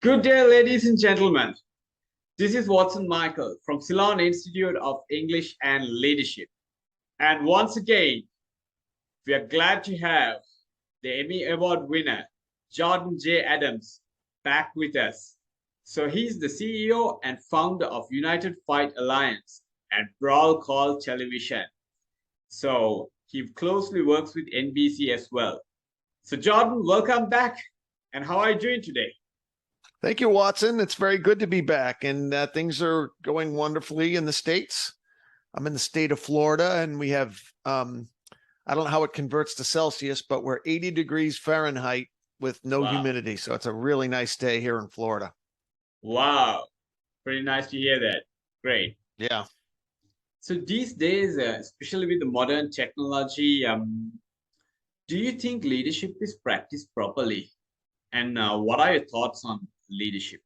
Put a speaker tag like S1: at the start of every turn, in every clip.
S1: Good day, ladies and gentlemen. This is Watson Michael from Ceylon Institute of English and Leadership. And once again, we are glad to have the Emmy Award winner, Jordan J. Adams, back with us. So he's the CEO and founder of United Fight Alliance and Brawl Call Television. So he closely works with NBC as well. So Jordan, welcome back. And how are you doing today?
S2: Thank you, Watson. It's very good to be back, and things are going wonderfully in the States. I'm in the state of Florida, and we have, I don't know how it converts to Celsius, but we're 80 degrees Fahrenheit with no humidity. So it's a really nice day here in Florida.
S1: Wow. Pretty nice to hear that. Great.
S2: Yeah.
S1: So these days, especially with the modern technology, do you think leadership is practiced properly? And what are your thoughts on leadership?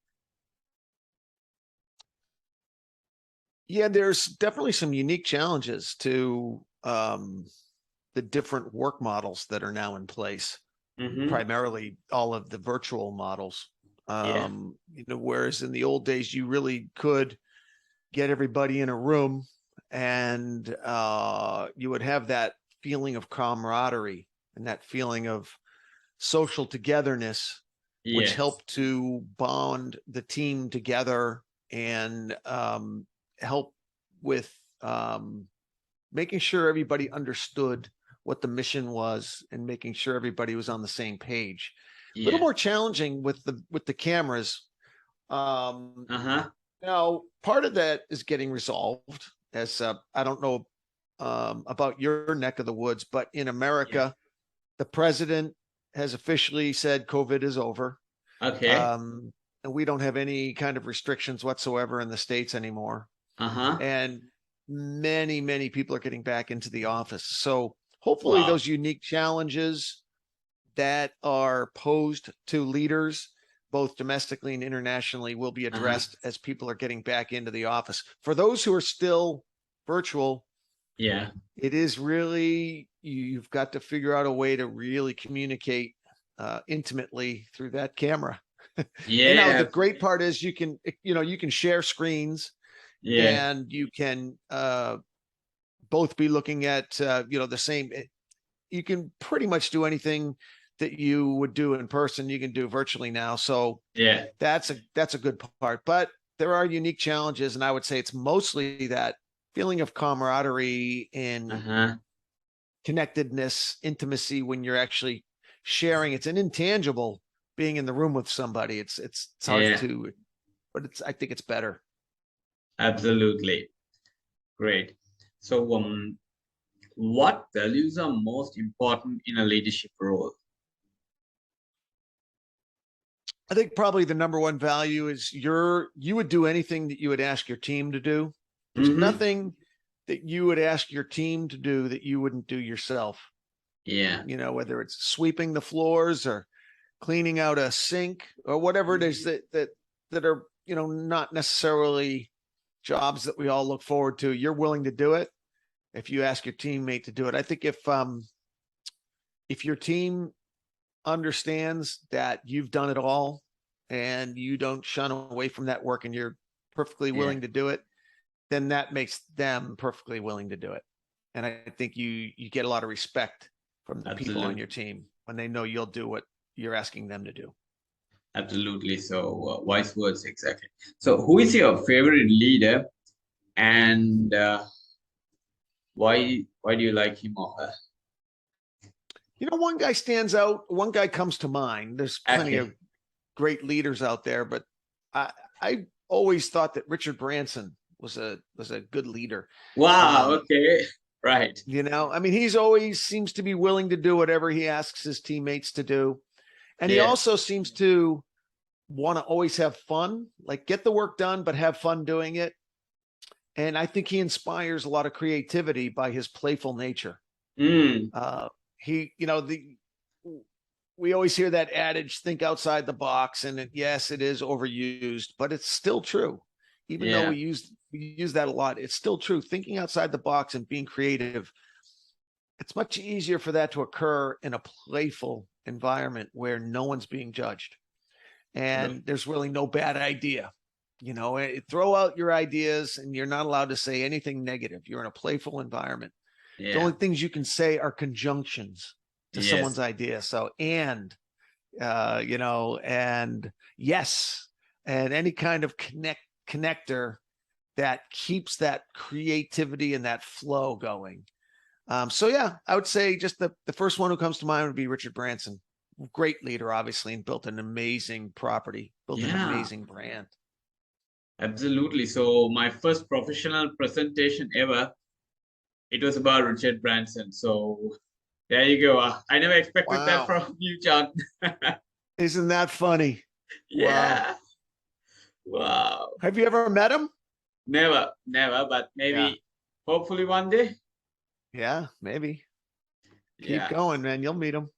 S2: Yeah, there's definitely some unique challenges to the different work models that are now in place. Primarily all of the virtual models. Whereas in the old days, you really could get everybody in a room and you would have that feeling of camaraderie and that feeling of social togetherness, which helped to bond the team together and help with making sure everybody understood what the mission was and making sure everybody was on the same page. A little more challenging with the cameras. Now, part of that is getting resolved. As I don't know about your neck of the woods, but in America, the president has officially said COVID is over.
S1: Okay.
S2: And we don't have any kind of restrictions whatsoever in the States anymore. And many people are getting back into the office. So hopefully those unique challenges that are posed to leaders, both domestically and internationally, will be addressed as people are getting back into the office. For those who are still virtual, it is really, you've got to figure out a way to really communicate intimately through that camera. And the great part is you can share screens and you can both be looking at, the same. You can pretty much do anything that you would do in person, you can do virtually now. So that's a good part, but there are unique challenges. And I would say it's mostly that feeling of camaraderie and connectedness, intimacy when you're actually sharing. It's an intangible being in the room with somebody. It's hard to, but I think it's better.
S1: Absolutely. Great. So what values are most important in a leadership role?
S2: I think probably the number one value is you would do anything that you would ask your team to do. There's nothing that you would ask your team to do that you wouldn't do yourself. Whether it's sweeping the floors or cleaning out a sink or whatever it is that are, not necessarily jobs that we all look forward to. You're willing to do it if you ask your teammate to do it. I think if your team understands that you've done it all and you don't shun away from that work and you're perfectly willing to do it, then that makes them perfectly willing to do it. And I think you get a lot of respect from the people on your team when they know you'll do what you're asking them to do.
S1: Absolutely. So wise words, exactly. So who is your favorite leader and why do you like him or her?
S2: One guy stands out. One guy comes to mind. There's plenty of great leaders out there, but I always thought that Richard Branson was a good leader.
S1: Wow. Okay. Right.
S2: He's always seems to be willing to do whatever he asks his teammates to do. And he also seems to want to always have fun, like get the work done, but have fun doing it. And I think he inspires a lot of creativity by his playful nature. We always hear that adage, think outside the box. And yes, it is overused, but it's still true. Even though we use that a lot, it's still true. Thinking outside the box and being creative, it's much easier for that to occur in a playful environment where no one's being judged. and there's really no bad idea. Throw out your ideas, and you're not allowed to say anything negative. You're in a playful environment.
S1: Yeah.
S2: The only things you can say are conjunctions to
S1: Yes.
S2: someone's idea. So, and yes, and any kind of connector that keeps that creativity and that flow going. So yeah, I would say just the first one who comes to mind would be Richard Branson. Great leader, obviously, and built an amazing property, built an amazing brand.
S1: Absolutely. So my first professional presentation ever, it was about Richard Branson. So there you go. I never expected that from you, John.
S2: Isn't that funny?
S1: Yeah. Wow.
S2: Have you ever met him?
S1: Never, but maybe, hopefully one day.
S2: Yeah, maybe. Keep going, man. You'll meet him.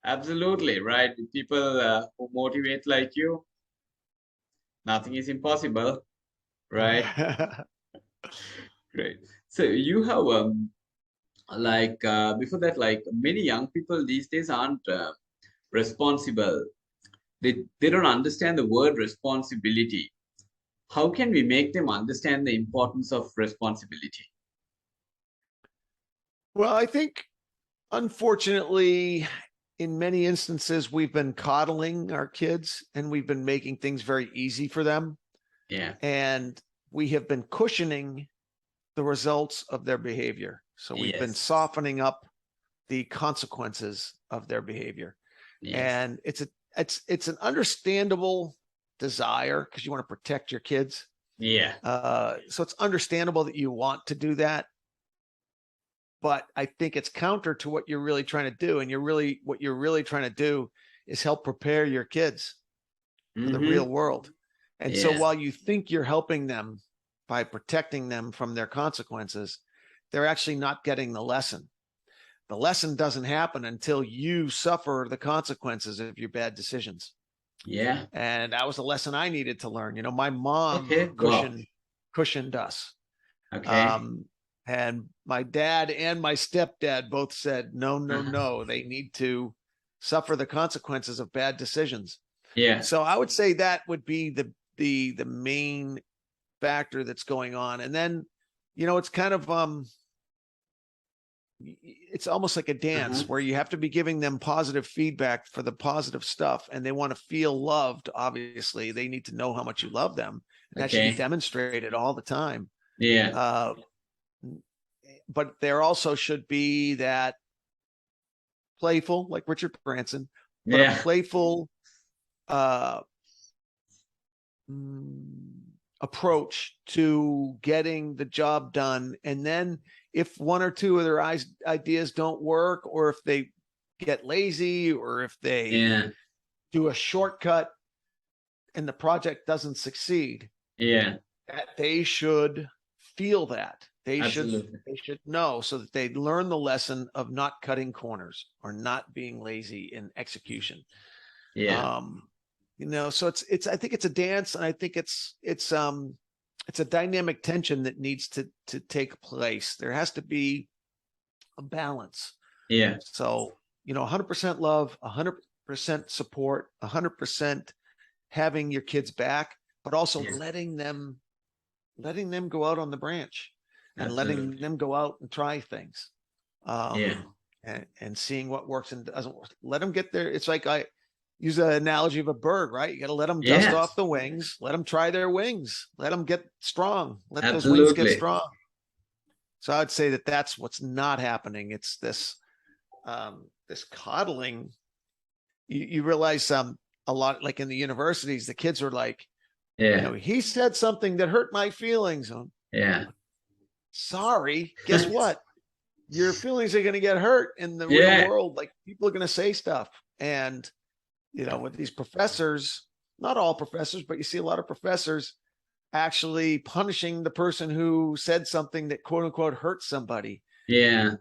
S1: Absolutely, right. People who motivate like you, nothing is impossible, right? Great. So you have before that, like many young people these days aren't responsible. They don't understand the word responsibility. How can we make them understand the importance of responsibility?
S2: Well, I think, unfortunately, in many instances, we've been coddling our kids, and we've been making things very easy for them.
S1: Yeah.
S2: And we have been cushioning the results of their behavior. So we've been softening up the consequences of their behavior. Yes. And it's an understandable desire, because you want to protect your kids.
S1: Yeah.
S2: So it's understandable that you want to do that. But I think it's counter to what you're really trying to do. And what you're really trying to do is help prepare your kids for the real world. And so while you think you're helping them by protecting them from their consequences, they're actually not getting the lesson. The lesson doesn't happen until you suffer the consequences of your bad decisions.
S1: Yeah.
S2: And that was a lesson I needed to learn. My mom cushioned us.
S1: Okay.
S2: And my dad and my stepdad both said, no, they need to suffer the consequences of bad decisions.
S1: Yeah.
S2: So I would say that would be the main factor that's going on. And then, it's kind of, it's almost like a dance where you have to be giving them positive feedback for the positive stuff, and they want to feel loved. Obviously, they need to know how much you love them. And that should be demonstrated all the time.
S1: Yeah.
S2: But there also should be that playful, like Richard Branson, but a playful approach to getting the job done. And then if one or two of their ideas don't work, or if they get lazy, or if they do a shortcut and the project doesn't succeed, that they should feel that. They should know, so that they learn the lesson of not cutting corners or not being lazy in execution. So I think it's a dance, and I think it's a dynamic tension that needs to take place. There has to be a balance.
S1: Yeah.
S2: So, 100% love, 100% support, 100% having your kids back, but also letting them go out on the branch. And letting them go out and try things, and seeing what works and doesn't work. Let them get there. It's like I use an analogy of a bird, right? You got to let them dust off the wings. Let them try their wings. Let them get strong. Let those wings get strong. So I'd say that that's what's not happening. It's this coddling. You realize a lot, like in the universities, the kids are like, he said something that hurt my feelings. Sorry, guess what? Your feelings are going to get hurt in the real world. Like, people are going to say stuff. And, with these professors, not all professors, but you see a lot of professors actually punishing the person who said something that quote unquote hurt somebody.
S1: Yeah.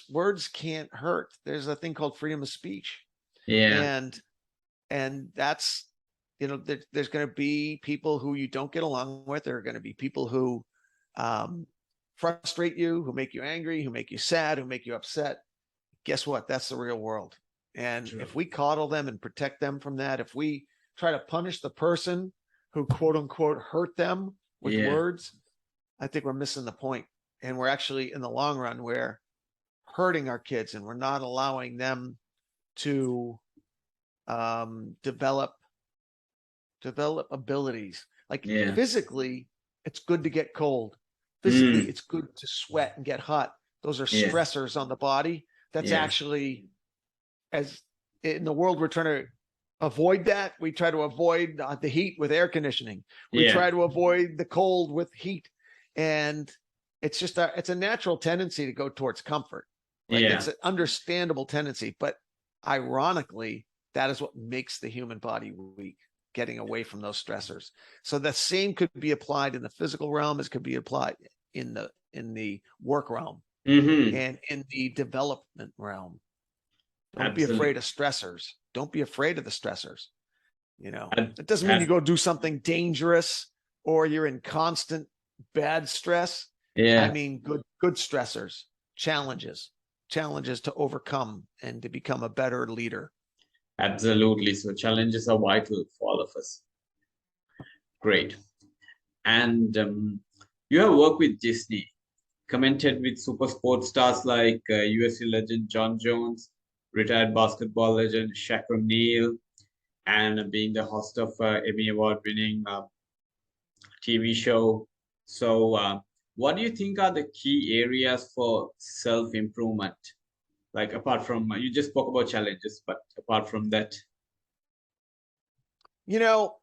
S2: Words can't hurt. There's a thing called freedom of speech.
S1: Yeah.
S2: And that's, there's going to be people who you don't get along with. There are going to be people who, frustrate you, who make you angry, who make you sad, who make you upset. Guess what? That's the real world. And if we coddle them and protect them from that, if we try to punish the person who quote unquote hurt them with words, I think we're missing the point. And we're actually, in the long run, we're hurting our kids, and we're not allowing them to develop abilities. Like physically, it's good to get cold. Physically, it's good to sweat and get hot. Those are stressors on the body. That's actually, as in the world, we're trying to avoid that. We try to avoid the heat with air conditioning. We try to avoid the cold with heat. And it's just it's a natural tendency to go towards comfort. Like it's an understandable tendency, but ironically, that is what makes the human body weak, getting away from those stressors. So the same could be applied in the physical realm as could be applied in the work realm and in the development realm. Don't be afraid of stressors. Don't be afraid of the stressors. You know, it doesn't mean you go do something dangerous or you're in constant bad stress. I mean, good stressors, challenges to overcome and to become a better leader.
S1: Absolutely. So challenges are vital for all of us. Great. And you have worked with Disney, commented with super sports stars like UFC legend John Jones, retired basketball legend Shaq O'Neal, and being the host of Emmy Award-winning TV show. So what do you think are the key areas for self-improvement? Like, apart from, you just spoke about challenges, but apart from that?
S2: You know,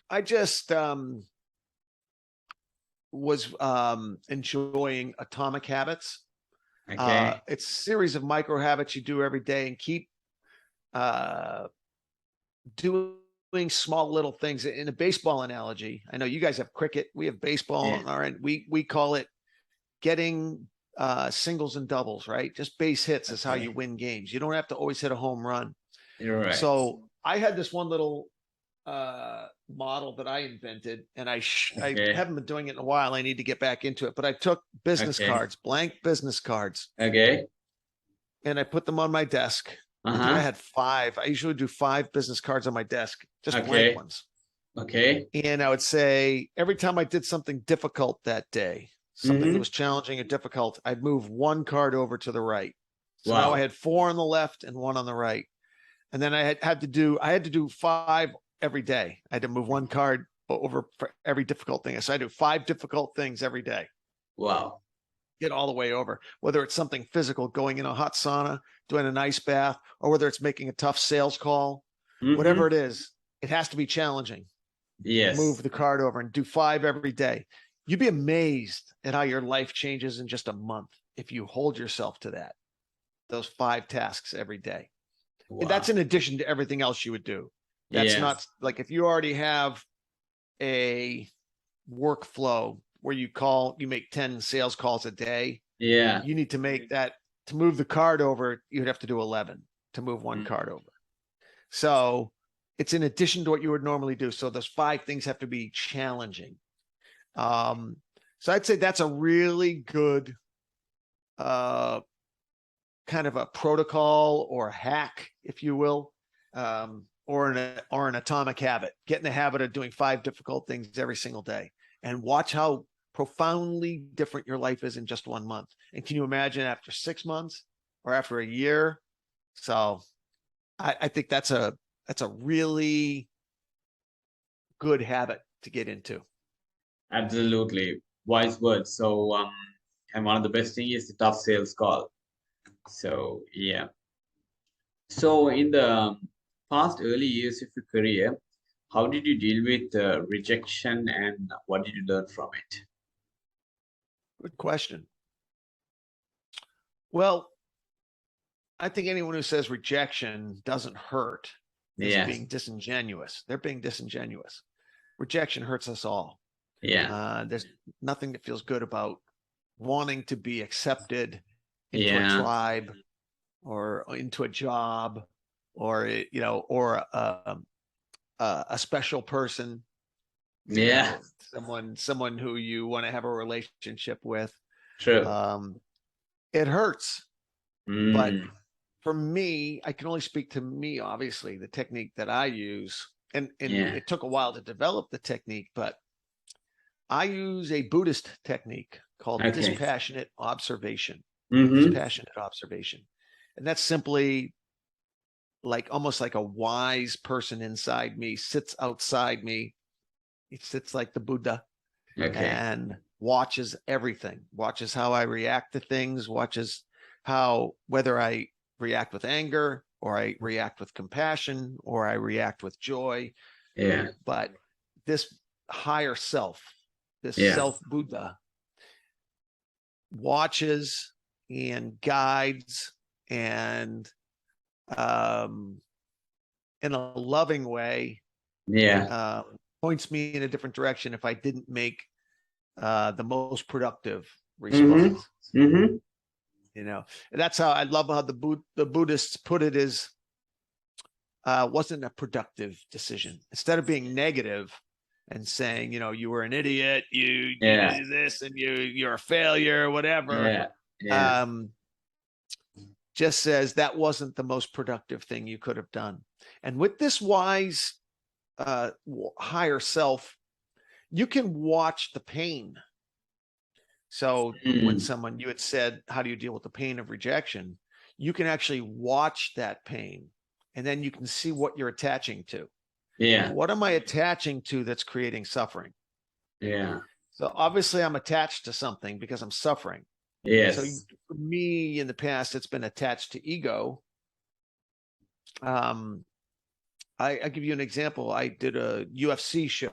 S2: I just was enjoying Atomic Habits.
S1: Okay.
S2: It's a series of micro habits you do every day, and keep doing small little things. In a baseball analogy, I know you guys have cricket, we have baseball on our end. We call it getting singles and doubles, right? Just base hits is how you win games. You don't have to always hit a home run.
S1: You're right.
S2: So I had this one little model that I invented, and I haven't been doing it in a while. I need to get back into it, but I took business cards, blank business cards.
S1: Okay.
S2: And I put them on my desk. I think I had 5. I usually do 5 business cards on my desk, just blank ones.
S1: Okay.
S2: And I would say every time I did something difficult that day, something that was challenging or difficult, I'd move 1 card over to the right. So now I had 4 on the left and 1 on the right. And then I had to do 5 every day. I had to move 1 card over for every difficult thing. So I do 5 difficult things every day.
S1: Wow.
S2: Get all the way over, whether it's something physical, going in a hot sauna, doing an ice bath, or whether it's making a tough sales call, whatever it is, it has to be challenging.
S1: Yes.
S2: Move the card over and do 5 every day. You'd be amazed at how your life changes in just a month if you hold yourself to that, those 5 tasks every day. Wow. And that's in addition to everything else you would do. That's not like if you already have a workflow where you make 10 sales calls a day. Yeah. You need to make that, to move the card over, you'd have to do 11 to move 1 card over. So it's in addition to what you would normally do. So those 5 things have to be challenging. So I'd say that's a really good kind of a protocol or hack, if you will, or an atomic habit. Get in the habit of doing 5 difficult things every single day, and watch how profoundly different your life is in just 1 month. And can you imagine after 6 months or after a year? So I think that's a really good habit to get into.
S1: Absolutely. Wise words. So, and one of the best thing is the tough sales call. So, yeah. So in the past early years of your career, how did you deal with rejection, and what did you learn from it?
S2: Good question. Well, I think anyone who says rejection doesn't hurt is being disingenuous. They're being disingenuous. Rejection hurts us all. Yeah. There's nothing that feels good about wanting to be accepted into a tribe or into a job, or or a special person. Someone who you want to have a relationship with. True. It hurts. But for me, I can only speak to me, obviously. The technique that I use and it took a while to develop the technique, but I use a Buddhist technique called dispassionate observation. Dispassionate observation. And that's simply like almost like a wise person inside me sits outside me. He sits like the Buddha and watches everything, watches how I react to things, watches how, whether I react with anger or I react with compassion or I react with joy. But this higher self, this self Buddha, watches and guides and in a loving way points me in a different direction if I didn't make the most productive response. You know, and that's how I love how the Buddhists put it, is wasn't a productive decision. Instead of being negative and saying, you know, you were an idiot, you did this and you're a failure, whatever. Just says that wasn't the most productive thing you could have done. And with this wise higher self, you can watch the pain. So when someone, you had said, how do you deal with the pain of rejection? You can actually watch that pain, and then you can see what you're attaching to. What am I attaching to that's creating suffering? So obviously I'm attached to something because I'm suffering. So for me in the past, it's been attached to ego. I give you an example. I did a UFC show.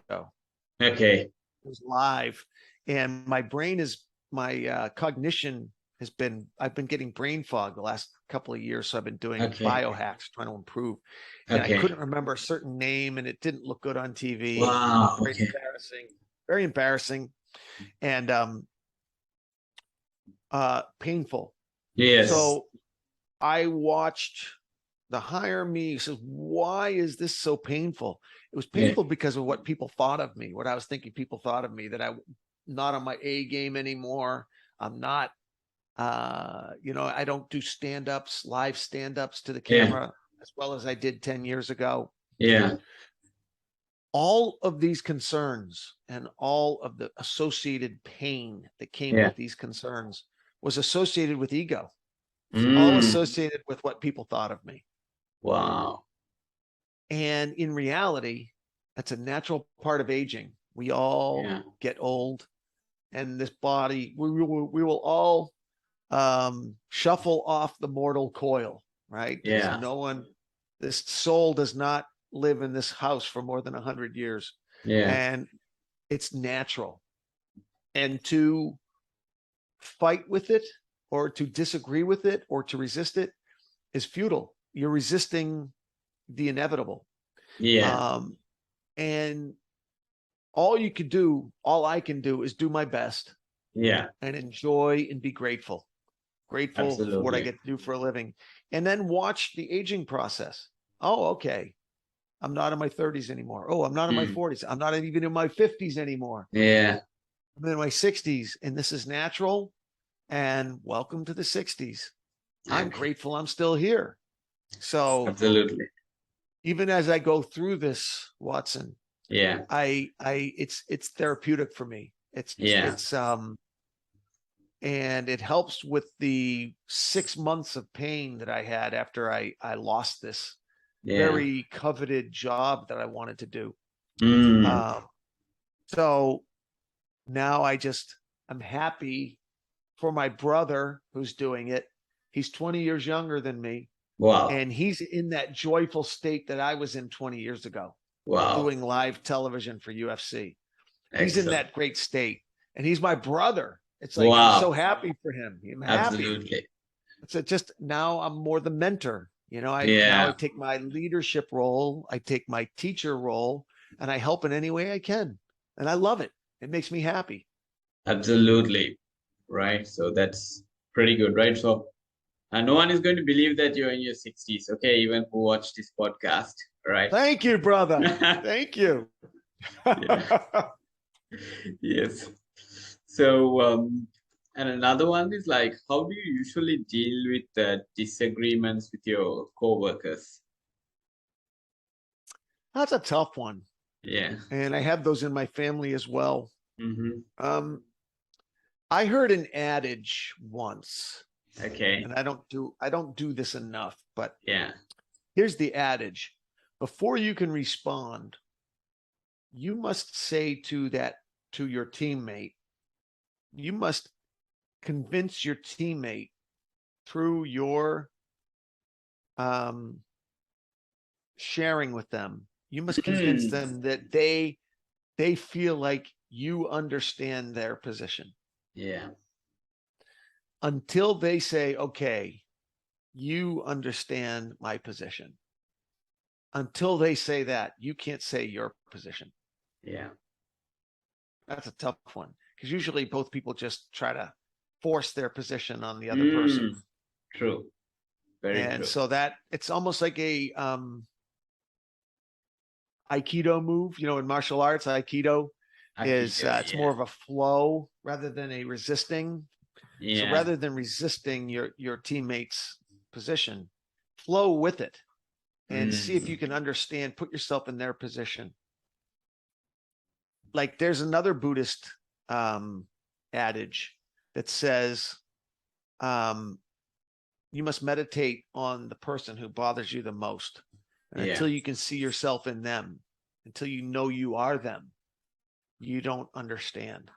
S2: It was live, and my brain is, my cognition has been, I've been getting brain fog the last couple of years. So I've been doing biohacks, trying to improve. And I couldn't remember a certain name, and it didn't look good on TV.
S1: Wow.
S2: Very embarrassing. Very embarrassing. And painful. So I watched the higher me says, why is this so painful? It was painful because of what people thought of me, what I was thinking people thought of me, that I'm not on my A game anymore. I'm not, you know, I don't do stand-ups, live stand-ups to the camera as well as I did 10 years ago. All of these concerns and all of the associated pain that came with these concerns was associated with ego. All associated with what people thought of me.
S1: Wow.
S2: And in reality, that's a natural part of aging. We all get old, and this body, we will all shuffle off the mortal coil, right? There's no one, this soul does not live in this house for more than 100 years. And it's natural. And to fight with it, or to disagree with it, or to resist it is futile. You're resisting the inevitable. And all you could do, all I can do, is do my best. And enjoy and be grateful. Grateful for what I get to do for a living. And then watch the aging process. Oh, okay. I'm not in my 30s anymore. Oh, I'm not in my 40s. I'm not even in my 50s anymore. I'm in my 60s, and this is natural. And welcome to the 60s. I'm grateful I'm still here. So even as I go through this, Watson, it's therapeutic for me. It's and it helps with the 6 months of pain that I had after I lost this very coveted job that I wanted to do. So now I'm happy for my brother who's doing it. He's 20 years younger than me. And he's in that joyful state that I was in 20 years ago, doing live television for UFC. He's in that great state, and he's my brother. It's like, I'm so happy for him. I'm happy. So just now I'm more the mentor. You know, now I take my leadership role, I take my teacher role, and I help in any way I can. And I love it. It makes me happy.
S1: Absolutely. Right. So that's pretty good, right? So no one is going to believe that you're in your 60s, okay? Even who watched this podcast, right?
S2: Thank you, brother. Thank you.
S1: Yes. So, and another one is like, how do you usually deal with disagreements with your coworkers?
S2: That's a tough one.
S1: Yeah.
S2: And I have those in my family as well.
S1: Mm-hmm.
S2: I heard an adage once.
S1: Okay.
S2: And I don't do this enough, but
S1: Yeah.
S2: here's the adage. Before you can respond, you must say to your teammate, you must convince your teammate through your sharing with them. You must convince them that they feel like you understand their position.
S1: Yeah.
S2: Until they say, okay, you understand my position. Until they say that, you can't say your position.
S1: Yeah.
S2: That's a tough one, because usually both people just try to force their position on the other person.
S1: True. Very true.
S2: So that it's almost like a Aikido move, in martial arts. Aikido is it's more of a flow rather than a resisting. Yeah. So rather than resisting your teammate's position, flow with it and see if you can understand, put yourself in their position. Like there's another Buddhist adage that says you must meditate on the person who bothers you the most. And until you can see yourself in them, until you know you are them, you don't understand.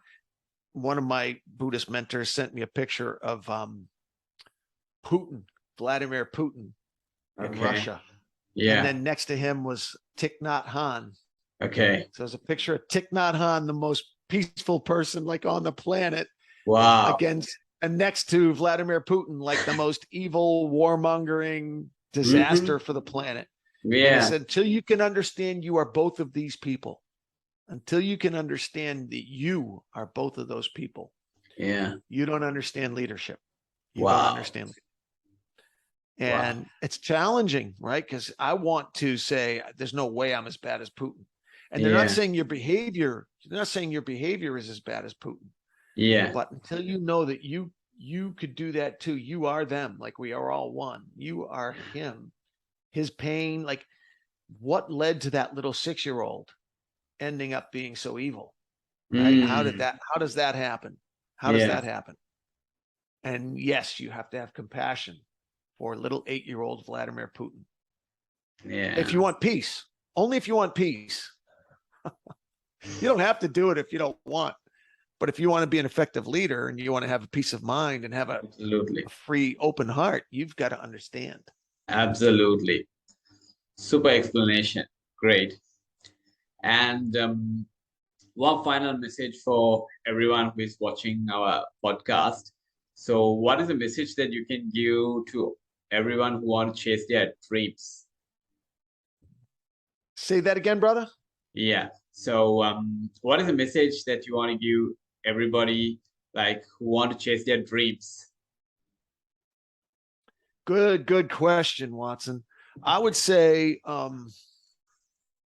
S2: One of my Buddhist mentors sent me a picture of Putin, Vladimir Putin in Russia. Yeah. And then next to him was Thich Nhat Hanh.
S1: Okay.
S2: So there's a picture of Thich Nhat Hanh, the most peaceful person like on the planet.
S1: Wow.
S2: And next to Vladimir Putin, like the most evil, warmongering disaster for the planet. Yeah. And he said, until you can understand you are both of these people, until you can understand that you are both of those people, you don't understand leadership. You don't understand leadership. And it's challenging, right? Because I want to say, there's no way I'm as bad as Putin. And they're not saying your behavior is as bad as Putin. Yeah. But until you know that you could do that too, you are them, like we are all one. You are him. His pain, like what led to that little 6-year-old ending up being so evil? Right? How does that happen? How does that happen? And yes, you have to have compassion for little 8-year-old Vladimir Putin. Yeah. If you want peace, only if you want peace. You don't have to do it if you don't want. But if you want to be an effective leader and you want to have a peace of mind and have a free, open heart, you've got to understand.
S1: Absolutely. Super explanation. Great. And one final message for everyone who is watching our podcast. So what is the message that you can give to everyone who wants to chase their dreams?
S2: Say that again, brother.
S1: Yeah. So what is the message that you want to give everybody like who want to chase their dreams?
S2: Good question, Watson. I would say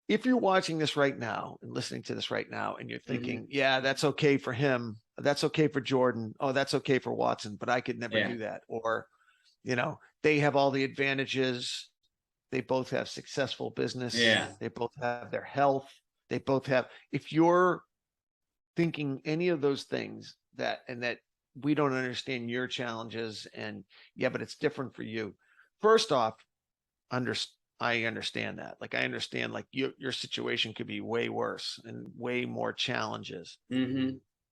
S2: if you're watching this right now and listening to this right now and you're thinking, yeah, that's okay for him, that's okay for Jordan, oh, that's okay for Watson, but I could never do that. Or, they have all the advantages. They both have successful business. Yeah. They both have their health. They both have, if you're thinking any of those things that we don't understand your challenges and but it's different for you. First off, I understand that. Like I understand like your situation could be way worse and way more challenges.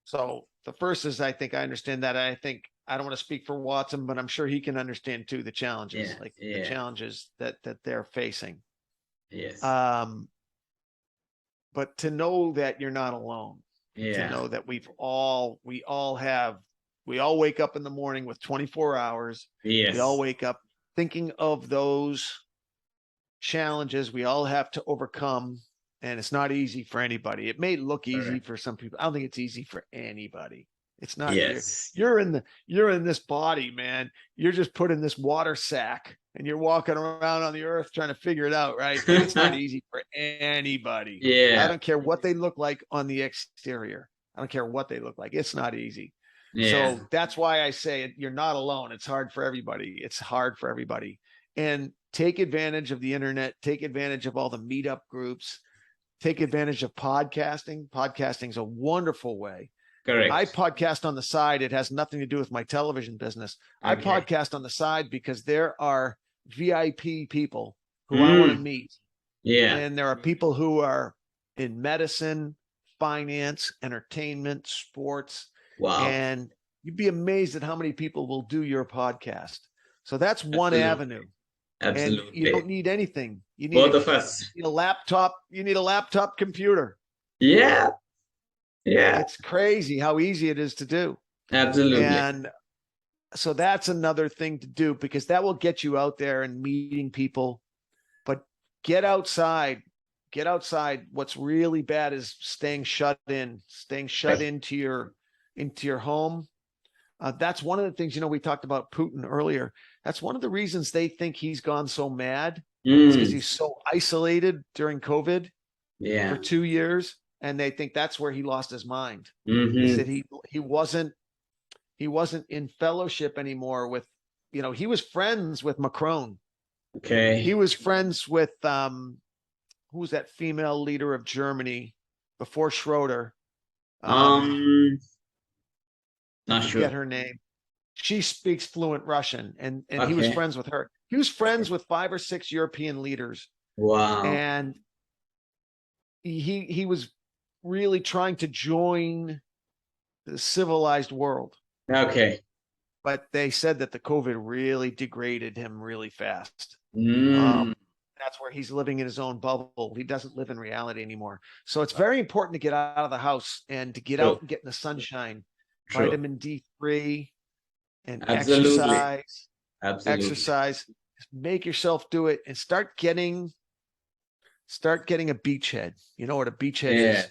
S2: So the first is I think I understand that. I think I don't want to speak for Watson, but I'm sure he can understand too the challenges, the challenges that they're facing. Yes. But to know that you're not alone. To know that we all wake up in the morning with 24 hours. Yes. We all wake up thinking of those challenges we all have to overcome. And it's not easy for anybody. It may look easy for some people. I don't think it's easy for anybody. It's not. Yes. You're in this body, man. You're just put in this water sack and you're walking around on the earth trying to figure it out, right? Like it's not easy for anybody. Yeah. I don't care what they look like on the exterior. I don't care what they look like. It's not easy. Yeah. So that's why I say you're not alone. It's hard for everybody. It's hard for everybody. And take advantage of the internet, take advantage of all the meetup groups, take advantage of podcasting. Podcasting is a wonderful way.
S1: Correct.
S2: I podcast on the side. It has nothing to do with my television business. I podcast on the side because there are VIP people who I want to meet.
S1: Yeah.
S2: And there are people who are in medicine, finance, entertainment, sports.
S1: Wow.
S2: And you'd be amazed at how many people will do your podcast. So that's one avenue.
S1: Absolutely.
S2: And you don't need anything. You need
S1: both of us.
S2: You need a laptop. You need a laptop computer.
S1: Yeah. Yeah.
S2: It's crazy how easy it is to do.
S1: Absolutely.
S2: And so that's another thing to do, because that will get you out there and meeting people. But get outside. Get outside. What's really bad is staying shut in, into your home. That's one of the things, we talked about Putin earlier. That's one of the reasons they think he's gone so mad. It's because he's so isolated during COVID for 2 years. And they think that's where he lost his mind. He said he wasn't in fellowship anymore with, he was friends with Macron.
S1: Okay.
S2: He was friends with, who was that female leader of Germany before Schroeder?
S1: Not
S2: I
S1: sure.
S2: forget her name. She speaks fluent Russian, and he was friends with her. He was friends with 5 or 6 European leaders.
S1: Wow.
S2: And he was really trying to join the civilized world.
S1: Okay.
S2: But they said that the COVID really degraded him really fast. That's where he's living in his own bubble. He doesn't live in reality anymore. So it's very important to get out of the house and to get out and get in the sunshine. Vitamin D3 and exercise. Exercise. Just make yourself do it and start getting a beachhead. You know what a beachhead is?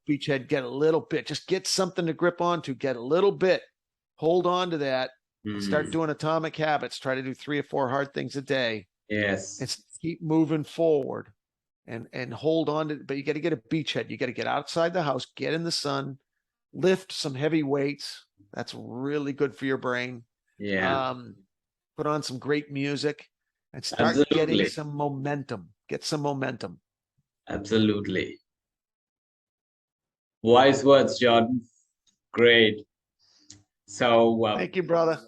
S2: Beachhead, get a little bit. Just get something to grip onto. Get a little bit. Hold on to that. Start doing atomic habits. Try to do 3 or 4 hard things a day.
S1: Yes.
S2: And keep moving forward and hold on to, but you got to get a beachhead. You got to get outside the house, get in the sun, lift some heavy weights. That's really good for your brain.
S1: Yeah.
S2: Put on some great music and start getting some momentum. Get some momentum.
S1: Absolutely. Wise words, Jordan. Great. So
S2: thank you, brother.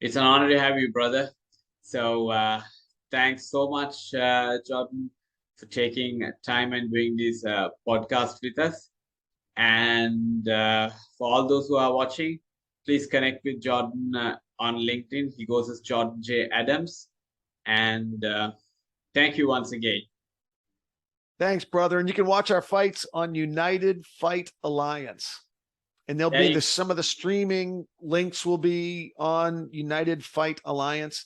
S1: It's an honor to have you, brother. So thanks so much, Jordan, for taking time and doing this podcast with us. And for all those who are watching, please connect with Jordan on LinkedIn. He goes as Jordan J. Adams. And thank you once again.
S2: Thanks, brother. And you can watch our fights on United Fight Alliance. And there'll be some of the streaming links will be on United Fight Alliance.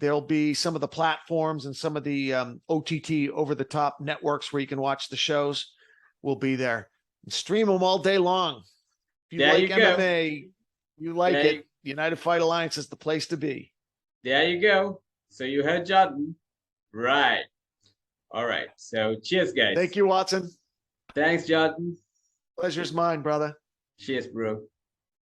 S2: There'll be some of the platforms and some of the OTT over-the-top networks where you can watch the shows will be there. And stream them all day long. If you like MMA, you like it, United Fight Alliance is the place to be.
S1: There you go. So you heard Jordan. Right. All right. So cheers, guys.
S2: Thank you, Watson.
S1: Thanks, Jordan.
S2: Pleasure's mine, brother.
S1: Cheers, bro.